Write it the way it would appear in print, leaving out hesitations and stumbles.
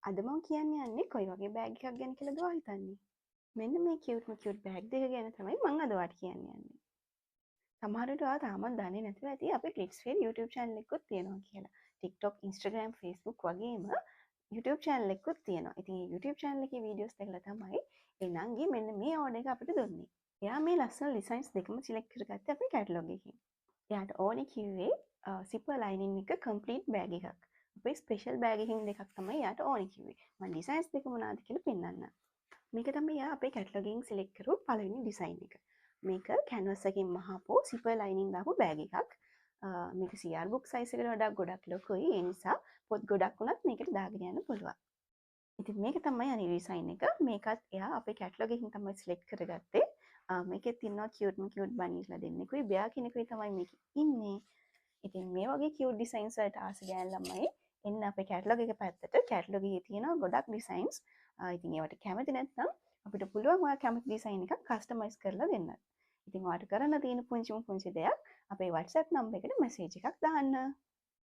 අද මම කියන්න යන්නේ කොයි වගේ බෑග් එකක් ගැන කියලාද ඔයා හිතන්නේ? මෙන්න මේ කියුට් බෑග් දෙක ගැන තමයි මම අද ඔයාලට කියන්න යන්නේ. සමහර විට ඔයා තාමත් දන්නේ නැතුව ඇති අපේ Glitchfield YouTube channel එකකුත් තියෙනවා කියලා. TikTok, Instagram, Facebook වගේම YouTube channel එකකුත් තියෙනවා. ඉතින් මේ YouTube channel එකේ වීඩියෝස් දැකලා තමයි ඒ නංගි මෙන්න මේ ඕඩර් එක අපිට දුන්නේ. එයා මේ ලස්සන ඩිසයින්ස් දෙකම සිලෙක්ට් කරගත්තේ අපේ කැටලොග් එකකින්. එයාට ඕනේ කිව්වේ සිපර් ලයිනින් එක කම්ප්ලීට් බෑග් එකක්. අපේ ස්පෙෂල් බෑග් එකකින් දෙකක් තමයි එයාට ඕනේ කිව්වේ. මම ඩිසයින්ස් දෙක මොනවද කියලා පෙන්නන්නම්. මේක තමයි එයා අපේ කැටලොග් එකෙන් සිලෙක්ට් කරපු පළවෙනි ඩිසයින් එක. මේක කැන්වස් එකකින් මහපු සිපර් ලයිනින් දාපු බෑග් එකක්. මේක CR book size එකට වඩා ගොඩක් ලොකුයි. ඒ නිසා පොත් ගොඩක් වුණත් මේකට දාගෙන යන්න පුළුවන්. ඉතින් මේක තමයි අනිත් ඩිසයින් එක. මේකත් එයා අපේ කැටලොග් එකකින් තමයි සිලෙක්ට් කරගත්තේ. මේකෙත් ඉන්නවා කියුට් බනීස්ලා දෙන්නෙකුයි බෙයා කෙනෙකුයි තමයි මේකේ ඉන්නේ. ඉතින් මේ වගේ කියුට් ඩිසයින්ස් වලට ආස ගෑන් ළමයි එන්න අපේ කැටලොග් එක පැත්තට. කැටලොග් එකේ තියෙනවා ගොඩක් ඩිසයින්ස්. ඉතින් ඒවට කැමති නැත්නම් අපිට පුළුවන් ඔයා කැමති ඩිසයින් එකක් කස්ටමයිස් කරලා දෙන්න. ඉතින් ඔයාලට කරන්න තියෙන පුංචි දෙයක් අපේ WhatsApp නම්බර් එකට මැසේජ් එකක් දාන්න.